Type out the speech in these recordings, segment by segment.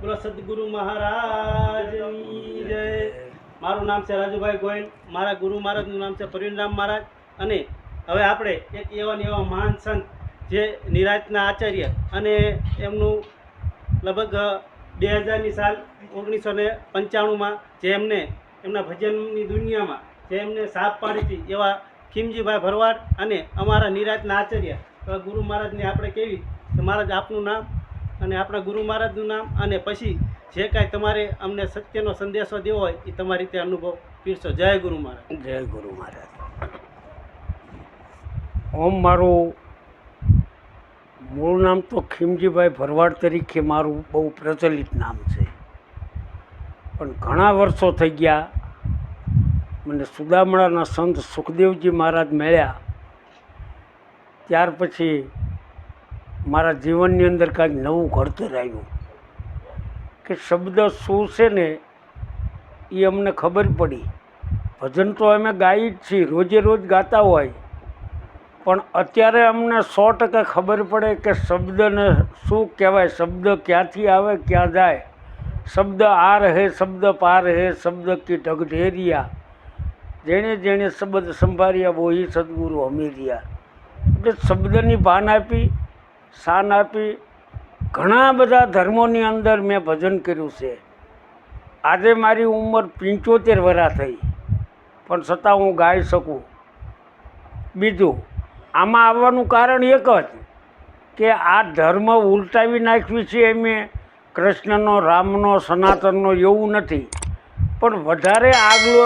બોલો સદગુરુ મહારાજની જય. મારું નામ છે રાજુભાઈ ગોયલ. મારા ગુરુ મહારાજનું નામ છે પ્રવીણરામ મહારાજ. અને હવે આપણે એક એવા મહાન સંત જે નિરાંતના આચાર્ય અને એમનું લગભગ 2000ની સાલ 1995માં જે એમને એમના ભજનની દુનિયામાં જે એમને સાપ પાડી હતી એવા ખીમજીભાઈ ભરવાડ અને અમારા નિરાંતના આચાર્ય એવા ગુરુ મહારાજને આપણે કેવી તો મહારાજ આપનું નામ અને આપણા ગુરુ મહારાજનું નામ અને પછી જે કાંઈ તમારે અમને સત્યનો સંદેશો દેવો હોય એ તમારી રીતે અનુભવ પીરશો. જય ગુરુ મહારાજ. જય ગુરુ મહારાજ. ઓમ મારું મૂળ નામ તો ખીમજીભાઈ ભરવાડ તરીકે મારું બહુ પ્રચલિત નામ છે, પણ ઘણા વર્ષો થઈ ગયા મને સુદામડાના સંત સુખદેવજી મહારાજ મળ્યા ત્યાર પછી મારા જીવનની અંદર કાંઈક નવું ઘડતર આવ્યું કે શબ્દ શું છે ને એ અમને ખબર પડી. ભજન તો અમે ગાઈ જ છીએ, રોજે રોજ ગાતા હોય, પણ અત્યારે અમને 100% ખબર પડે કે શબ્દને શું કહેવાય, શબ્દ ક્યાંથી આવે ક્યાં જાય. શબ્દ આ રહે શબ્દ પાર હે શબ્દ કી ઢગ ઢેરિયા, જેણે જેણે શબ્દ સંભાળ્યા વોહી સદગુરુ અમીરિયા. એટલે શબ્દની ભાન આપી, શાન આપી. ઘણા બધા ધર્મોની અંદર મેં ભજન કર્યું છે. આજે મારી ઉંમર 75 વર્ષ થઈ, પણ છતાં હું ગાઈ શકું. બીજું આમાં આવવાનું કારણ એક જ કે આ ધર્મ ઉલટાવી નાખવી છે એમ કૃષ્ણનો, રામનો, સનાતનનો એવું નથી, પણ વધારે આગળ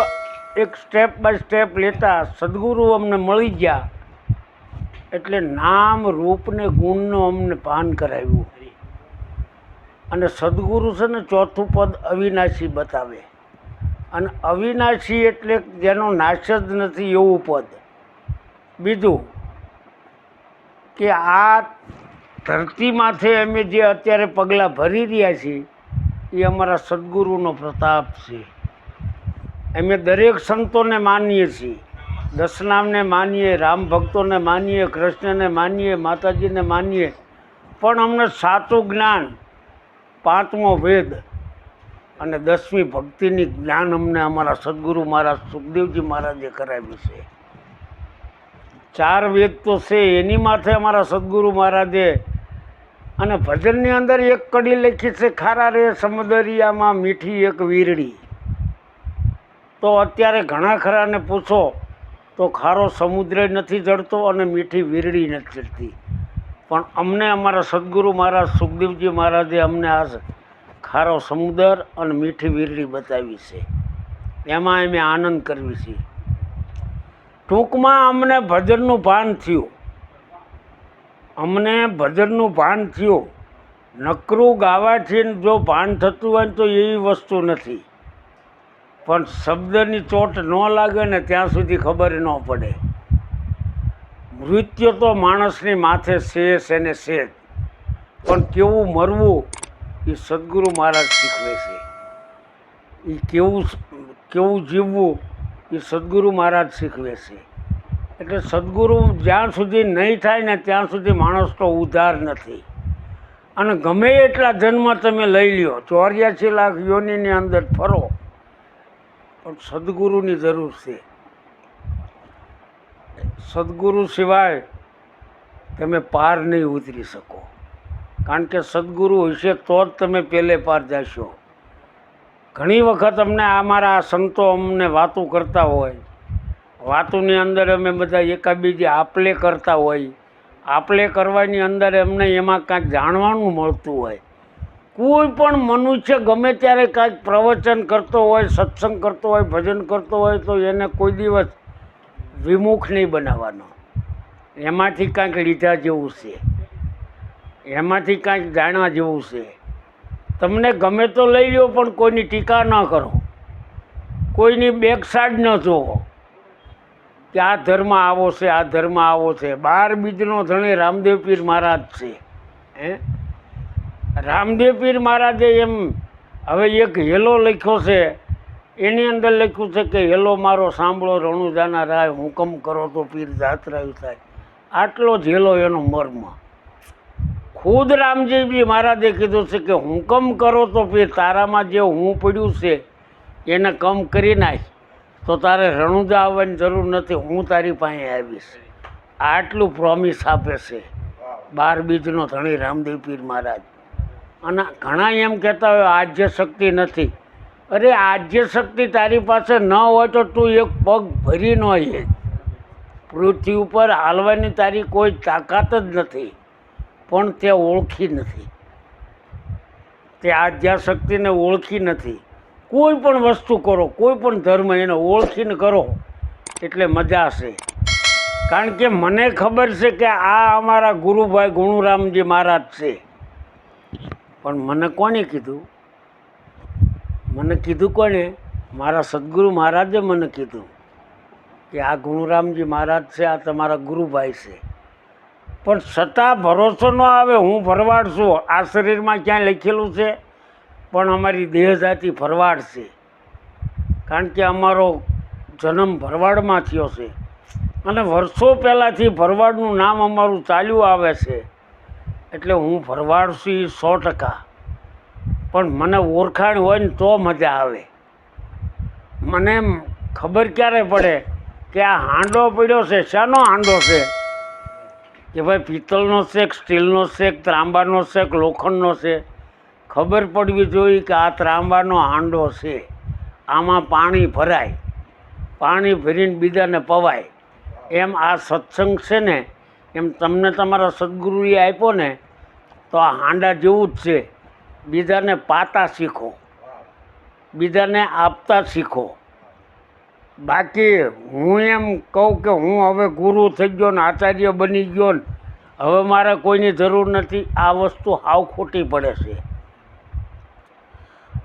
એક સ્ટેપ બાય સ્ટેપ લેતા સદગુરુ અમને મળી ગયા એટલે નામ રૂપ ને ગુણનું અમને ભાન કરાવ્યું. અને સદગુરુ છે ને ચોથું પદ અવિનાશી બતાવે, અને અવિનાશી એટલે જેનો નાશ જ નથી એવું પદ. બીજું કે આ ધરતી માથે અમે જે અત્યારે પગલાં ભરી રહ્યા છીએ એ અમારા સદગુરુનો પ્રતાપ છે. અમે દરેક સંતોને માનીએ છીએ, દશનામને માનીએ, રામ ભક્તોને માનીએ, કૃષ્ણને માનીએ, માતાજીને માનીએ, પણ અમને સાચું જ્ઞાન, 5મો વેદ અને 10મી ભક્તિની જ્ઞાન અમને અમારા સદગુરુ મહારાજ સુખદેવજી મહારાજે કરાવ્યું છે. 4 વેદ તો છે એની માથે અમારા સદગુરુ મહારાજે. અને ભજનની અંદર એક કડી લખી છે, ખારા રે સમુદરિયામાં મીઠી એક વીરડી. તો અત્યારે ઘણા ખરાને પૂછો તો ખારો સમુદ્ર નથી જડતો અને મીઠી વીરડી નથી જડતી, પણ અમને અમારા સદગુરુ મહારાજ સુખદેવજી મહારાજે અમને આ ખારો સમુદ્ર અને મીઠી વીરડી બતાવી છે. એમાં અમે આનંદ કરવી છે. ટૂંકમાં અમને ભજનનું ભાન થયું, અમને ભજનનું ભાન થયું. નકરું ગાવાથી જો ભાન થતું હોય તો એવી વસ્તુ નથી, પણ શબ્દની ચોટ ન લાગે ને ત્યાં સુધી ખબર ન પડે. મૃત્યુ તો માણસની માથે છે ને છે જ, પણ કેવું મરવું એ સદગુરુ મહારાજ શીખવે છે. એ કેવું જીવવું એ સદગુરુ મહારાજ શીખવે છે. એટલે સદગુરુ જ્યાં સુધી નહીં થાય ને ત્યાં સુધી માણસ તો ઉદ્ધાર નથી. અને ગમે એટલા જન્મ તમે લઈ લ્યો, 84 લાખ યોનિની અંદર ફરો, પણ સદગુરુની જરૂર છે. સદગુરુ સિવાય તમે પાર નહીં ઉતરી શકો, કારણ કે સદગુરુ હશે તો જ તમે પહેલે પાર જશો. ઘણી વખત અમને અમારા સંતો અમને વાતો કરતા હોય, વાતોની અંદર અમે બધા એકાબીજી આપલે કરતા હોય, આપલે કરવાની અંદર એમને એમાં કાંઈક જાણવાનું મળતું હોય. કોઈ પણ મનુષ્ય ગમે ત્યારે કાંઈક પ્રવચન કરતો હોય, સત્સંગ કરતો હોય, ભજન કરતો હોય તો એને કોઈ દિવસ વિમુખ નહીં બનાવવાનો. એમાંથી કાંઈક લીધા જેવું છે, એમાંથી કાંઈક જાણવા જેવું છે. તમને ગમે તો લઈ લો, પણ કોઈની ટીકા ન કરો, કોઈની બેક સાઈડ ન જોવો કે આ ધર્મ આવો છે, આ ધર્મ આવો છે. 12 બીજનો ધણી રામદેવ પીર મહારાજ છે. રામદેવ પીર મહારાજે એમ હવે એક હેલો લખ્યો છે, એની અંદર લખ્યું છે કે હેલો મારો સાંભળો રણુજાના રાય, હુકમ કરો તો પીર જાત્રાયું થાય. આટલો જ હેલો એનો મર્મ. ખુદ રામજીજી મહારાજે કીધું છે કે હું કમ કરો તો પછી તારામાં જે હું પડ્યું છે એને કમ કરી નાખ, તો તારે રણુજા આવવાની જરૂર નથી, હું તારી પાસે આવીશ. આટલું પ્રોમિસ આપે છે 12 બીજનો ધણી રામદેવ પીર મહારાજ. અને ઘણા એમ કહેતા હોય આદ્ય શક્તિ નથી. અરે આદ્ય શક્તિ તારી પાસે ન હોય તો તું એક પગ ભરી ન હોય. પૃથ્વી ઉપર હાલવાની તારી કોઈ તાકાત જ નથી, પણ તે ઓળખી નથી. તે આદ્ય શક્તિને ઓળખી નથી. કોઈ પણ વસ્તુ કરો, કોઈ પણ ધર્મ એને ઓળખીને કરો એટલે મજા છે. કારણ કે મને ખબર છે કે આ અમારા ગુરુભાઈ ગુણુરામજી મહારાજ છે. પણ મને કોને કીધું? મને કીધું કોને? મારા સદગુરુ મહારાજે મને કીધું કે આ ગુણુરામજી મહારાજ છે, આ તમારા ગુરુભાઈ છે. પણ છતાં ભરોસો ન આવે. હું ભરવાડ છું, આ શરીરમાં ક્યાંય લખેલું છે પણ અમારી દેહ જાતિ ભરવાડ છે. કારણ કે અમારો જન્મ ભરવાડમાં થયો છે અને વર્ષો પહેલાંથી ભરવાડનું નામ અમારું ચાલ્યું આવે છે. એટલે હું ભરવાડ છું એ 100%. પણ મને ઓળખાણ હોય ને તો મજા આવે. મને ખબર ક્યારે પડે કે આ હાંડો પડ્યો છે, શાનો હાંડો છે? કે ભાઈ પિત્તળનો છે કે સ્ટીલનો છે કે ત્રાંબાનો છે કે લોખંડનો છે? ખબર પડવી જોઈએ કે આ ત્રાંબાનો હાંડો છે, આમાં પાણી ભરાય, પાણી ભરીને બીજાને પવાય. એમ આ સત્સંગ છે ને, એમ તમને તમારા સદગુરુએ આપ્યો ને તો આ હાંડા જેવું જ છે. બીજાને પાતા શીખો, બીજાને આપતા શીખો. બાકી હું એમ કહું કે હું હવે ગુરુ થઈ ગયો ને આચાર્ય બની ગયો ને હવે મારે કોઈની જરૂર નથી, આ વસ્તુ હાવ ખોટી પડે છે.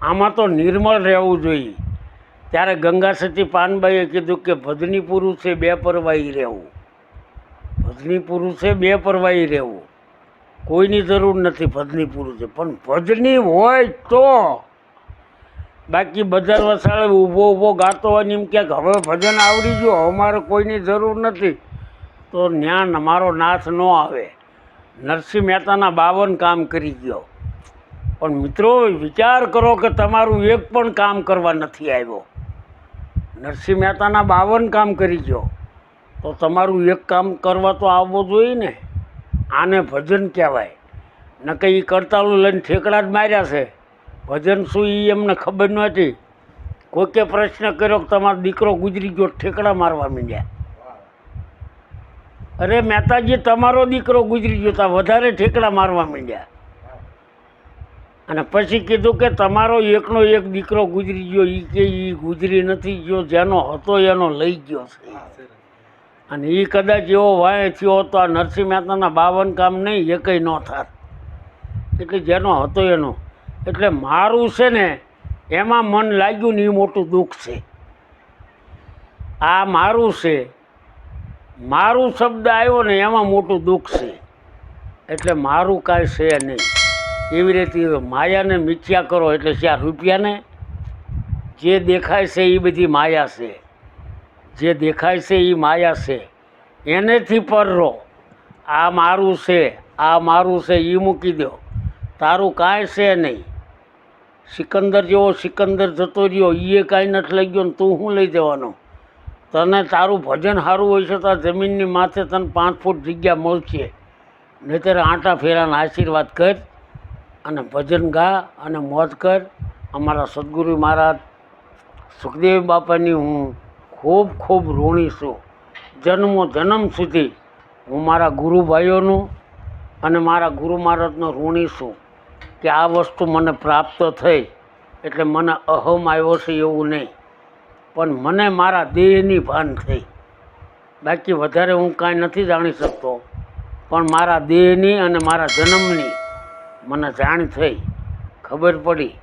આમાં તો નિર્મળ રહેવું જોઈએ. ત્યારે ગંગા સતી પાનબાઈએ કીધું કે ભજની પુરુષે બેપરવાહી રહેવું. ભજની પુરુષે બેપરવાહી રહેવું. કોઈની જરૂર નથી ભજની પુરુષે, પણ ભજની હોય તો. બાકી બજાર વસાળે ઊભો ઊભો ગાતો હોય ને એમ ક્યાંક હવે ભજન આવડી ગયો, હવે મારે કોઈની જરૂર નથી, તો ન્યા મારો નાથ ન આવે. નરસિંહ મહેતાના 52 કામ કરી ગયો. પણ મિત્રો વિચાર કરો કે તમારું એક પણ કામ કરવા નથી આવ્યો. નરસિંહ મહેતાના 52 કામ કરી ગયો તો તમારું એક કામ કરવા તો આવવું જોઈએ ને. આને ભજન કહેવાય. ન કે એ કરતાલું લઈને ઠેકડા જ માર્યા છે. ભજન શું એ એમને ખબર નહોતી. કોઈકે પ્રશ્ન કર્યો કે તમારો દીકરો ગુજરી ગયો, ઠેકડા મારવા માંડ્યા. અરે મહેતાજી તમારો દીકરો ગુજરી ગયો તો વધારે ઠેકડા મારવા માંડ્યા. અને પછી કીધું કે તમારો એકનો એક દીકરો ગુજરી ગયો, એ કે એ ગુજરી નથી ગયો, જેનો હતો એનો લઈ ગયો છે. અને એ કદાચ એવો વાય થયો તો આ નરસિંહ મહેતાના 52 કામ નહીં એકય ન થાત. એટલે જેનો હતો એનો. એટલે મારું છે ને એમાં મન લાગ્યું ને એ મોટું દુઃખ છે. આ મારું છે, મારું શબ્દ આવ્યો ને એમાં મોટું દુઃખ છે. એટલે મારું કાંઈ છે નહીં. એવી રીતે માયાને મિથ્યા કરો એટલે ત્યાં રૂપિયાને જે દેખાય છે એ બધી માયા છે. જે દેખાય છે એ માયા છે. એનેથી પર રહો. આ મારું છે, આ મારું છે એ મૂકી દો. તારું કાંઈ છે નહીં. સિકંદર જેવો સિકંદર જતો રહ્યો, એ કાંઈ નથી લઈ ગયો ને તું શું લઈ જવાનો? તને તારું ભજન સારું હોય છે તો આ જમીનની માથે તને 5 ફૂટ જગ્યા મળશે. નહીંતર આંટા ફેરાના આશીર્વાદ કર અને ભજન ગા અને મોજ કર. અમારા સદગુરુ મહારાજ સુખદેવ બાપાની હું ખૂબ ખૂબ ઋણી છું. જન્મો જન્મ સુધી હું મારા ગુરુભાઈઓનું અને મારા ગુરુ મહારાજનો ઋણી છું કે આ વસ્તુ મને પ્રાપ્ત થઈ. એટલે મને અહમ આવ્યો છે એવું નહીં, પણ મને મારા દેહની ભાન થઈ. બાકી વધારે હું કાંઈ નથી જાણી શકતો, પણ મારા દેહની અને મારા જન્મની મને જાણ થઈ. ખબર પડી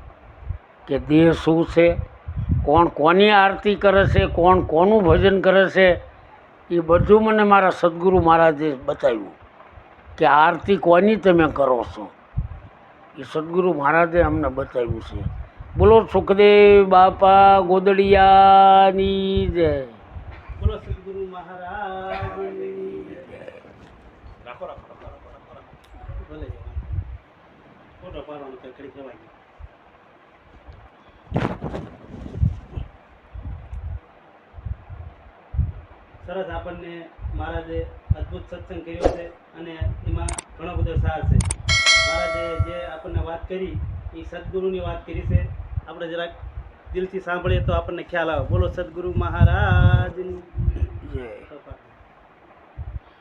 કે દેહ શું છે, કોણ કોની આરતી કરે છે, કોણ કોનું ભજન કરે છે. એ બધું મને મારા સદગુરુ મહારાજે બતાવ્યું કે આરતી કોની તમે કરો છો. એ સદગુરુ મહારાજે અમને બતાવ્યું છે. બોલો સુખદેવ બાપા ગોદડિયાની જય. બોલો સદગુરુ મહારાજ. રાખો રાખો ભલે. ફોટો પાડવાનો તો ઘડી કહેવાય નહીં. સરસ આપણને મહારાજે અદ્ભુત સત્સંગ કર્યો છે અને એમાં ઘણો બધો સાર છે. મહારાજે જે આપણને વાત કરી એ સદગુરુની વાત કરી છે. આપણે જરાક દિલથી સાંભળીએ તો આપણને ખ્યાલ આવે. બોલો સદગુરુ મહારાજની જય